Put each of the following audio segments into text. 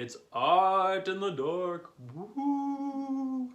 It's art in the dark. Woo-hoo.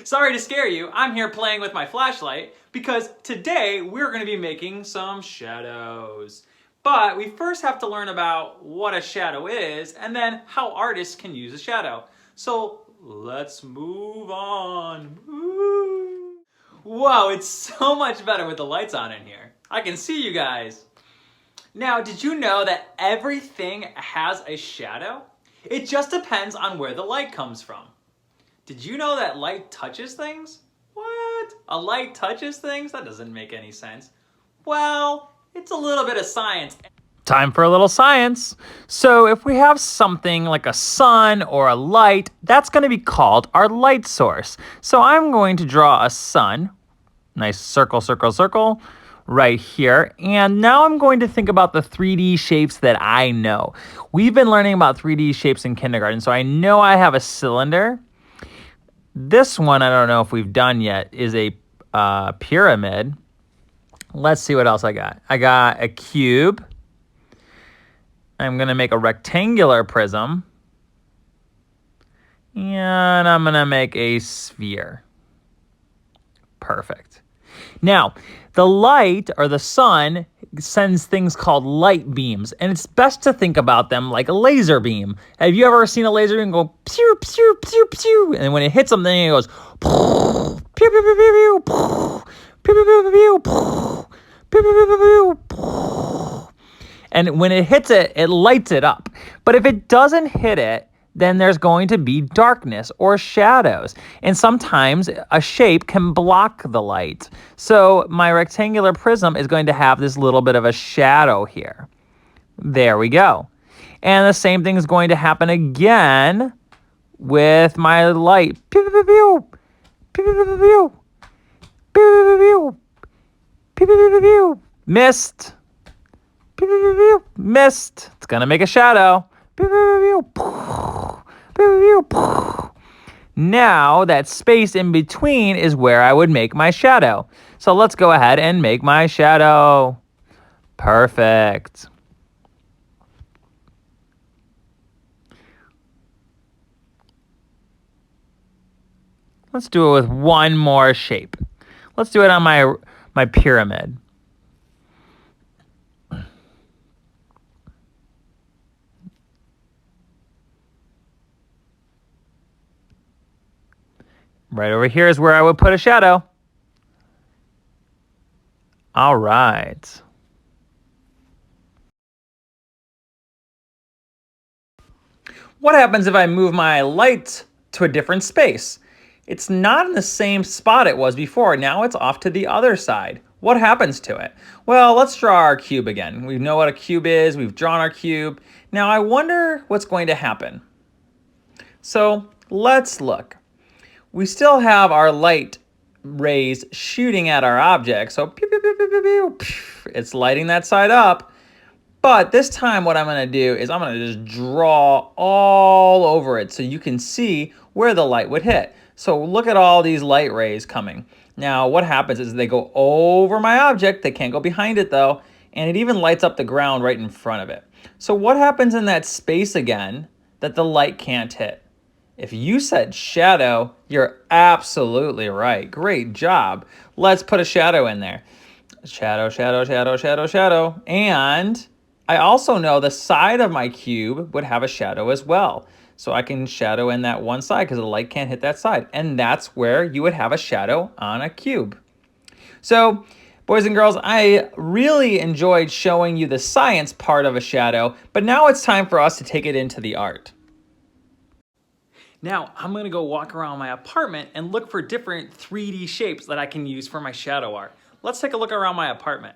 Sorry to scare you, I'm here playing with my flashlight because today we're going to be making some shadows. But we first have to learn about what a shadow is and then how artists can use a shadow. So let's move on. Woo. Whoa, it's so much better with the lights on in here. I can see you guys. Now, did you know that everything has a shadow? It just depends on where the light comes from. Did you know that light touches things? What? A light touches things? That doesn't make any sense. Well, it's a little bit of science. Time for a little science. So if we have something like a sun or a light, that's going to be called our light source. So I'm going to draw a sun. Nice circle, circle, circle right here. And now I'm going to think about the 3D shapes that I know. We've been learning about 3D shapes in kindergarten, so I know I have a cylinder. This one, I don't know if we've done yet, is a pyramid. Let's see what else I got. I got a cube. I'm going to make a rectangular prism. And I'm going to make a sphere. Perfect. Now, the light, or the sun, sends things called light beams, and it's best to think about them like a laser beam. Have you ever seen a laser beam go pew, pew, pew, pew, and when it hits something, it goes pew, pew, pew, pew, pew, pew, pew, pew, pew, pew, pew, pew. And when it hits it, it lights it up. But if it doesn't hit it, then there's going to be darkness or shadows. And sometimes a shape can block the light. So my rectangular prism is going to have this little bit of a shadow here. There we go. And the same thing is going to happen again with my light. Pew, pew, pew, pew, pew, pew, pew, pew, pew, pew, pew, pew. Missed. Pew, pew, pew, pew. Missed. It's going to make a shadow. Pew, pew, pew, pew. Now that space in between is where I would make my shadow. So let's go ahead and make my shadow. Perfect. Let's do it with one more shape. Let's do it on my pyramid. Right over here is where I would put a shadow. All right. What happens if I move my light to a different space? It's not in the same spot it was before. Now it's off to the other side. What happens to it? Well, let's draw our cube again. We know what a cube is. We've drawn our cube. Now I wonder what's going to happen. So let's look. We still have our light rays shooting at our object. So pew, pew, pew, pew, pew, pew. It's lighting that side up. But this time what I'm going to do is I'm going to just draw all over it so you can see where the light would hit. So look at all these light rays coming. Now what happens is they go over my object. They can't go behind it though. And it even lights up the ground right in front of it. So what happens in that space again that the light can't hit? If you said shadow, you're absolutely right. Great job. Let's put a shadow in there. Shadow, shadow, shadow, shadow, shadow. And I also know the side of my cube would have a shadow as well. So I can shadow in that one side because the light can't hit that side. And that's where you would have a shadow on a cube. So, boys and girls, I really enjoyed showing you the science part of a shadow, but now it's time for us to take it into the art. Now, I'm going to go walk around my apartment and look for different 3D shapes that I can use for my shadow art. Let's take a look around my apartment.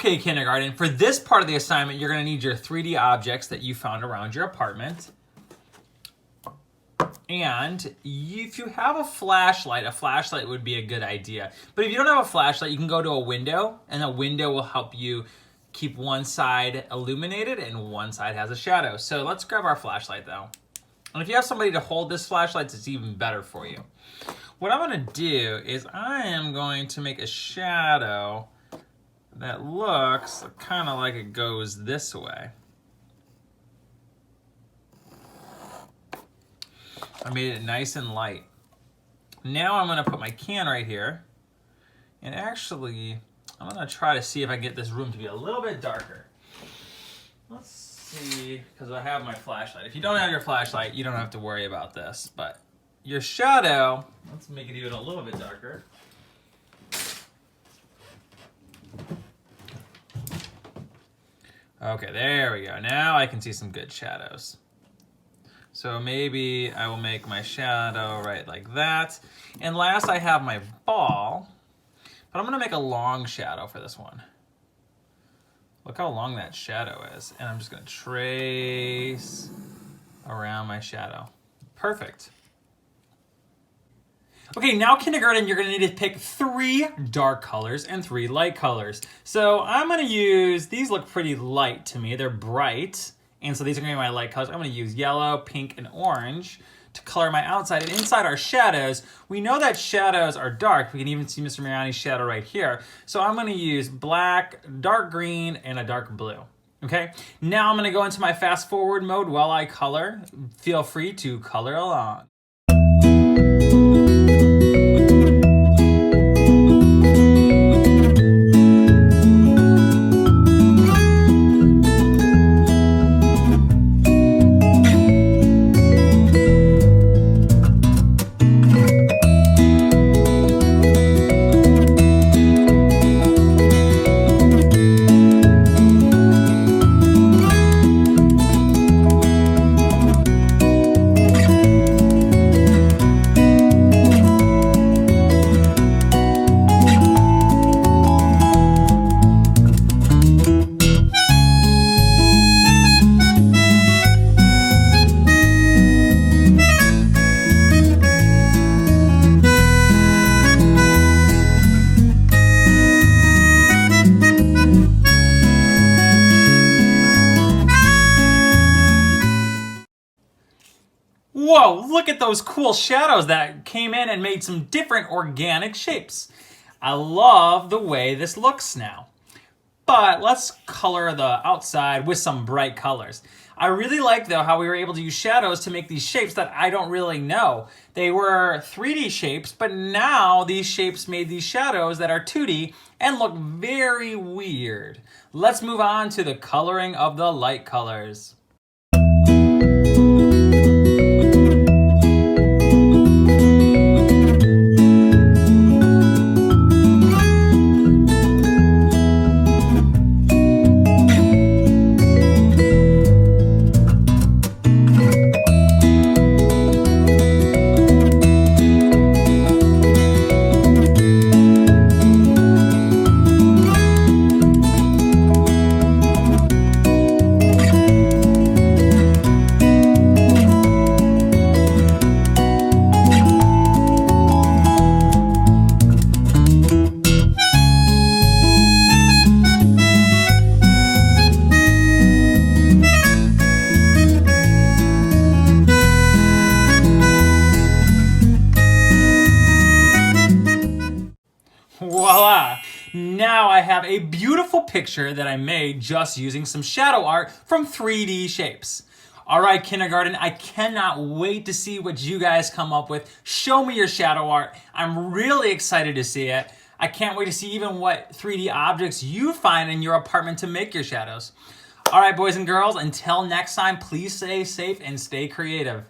Okay, kindergarten, for this part of the assignment, you're going to need your 3D objects that you found around your apartment. And if you have a flashlight would be a good idea. But if you don't have a flashlight, you can go to a window, and a window will help you keep one side illuminated and one side has a shadow. So let's grab our flashlight though. And if you have somebody to hold this flashlight, it's even better for you. What I'm gonna do is I am going to make a shadow that looks kind of like it goes this way. I made it nice and light. Now I'm gonna put my can right here. And actually, I'm gonna try to see if I can get this room to be a little bit darker. Let's see, because I have my flashlight. If you don't have your flashlight, you don't have to worry about this. But your shadow, let's make it even a little bit darker. Okay, there we go. Now I can see some good shadows. So maybe I will make my shadow right like that. And last I have my ball, but I'm gonna make a long shadow for this one. Look how long that shadow is. And I'm just gonna trace around my shadow. Perfect. Okay, now kindergarten, you're gonna need to pick 3 dark colors and 3 light colors. So I'm gonna use, these look pretty light to me, they're bright. And so these are gonna be my light colors. I'm gonna use yellow, pink, and orange to color my outside. And inside our shadows, we know that shadows are dark. We can even see Mr. Mariani's shadow right here. So I'm gonna use black, dark green, and a dark blue. Okay, now I'm gonna go into my fast forward mode while I color. Feel free to color along. Whoa, look at those cool shadows that came in and made some different organic shapes. I love the way this looks now. But let's color the outside with some bright colors. I really like though how we were able to use shadows to make these shapes that I don't really know. They were 3D shapes, but now these shapes made these shadows that are 2D and look very weird. Let's move on to the coloring of the light colors. Voila! Now I have a beautiful picture that I made just using some shadow art from 3D shapes. All right, kindergarten, I cannot wait to see what you guys come up with. Show me your shadow art. I'm really excited to see it. I can't wait to see even what 3D objects you find in your apartment to make your shadows. All right, boys and girls, until next time, please stay safe and stay creative.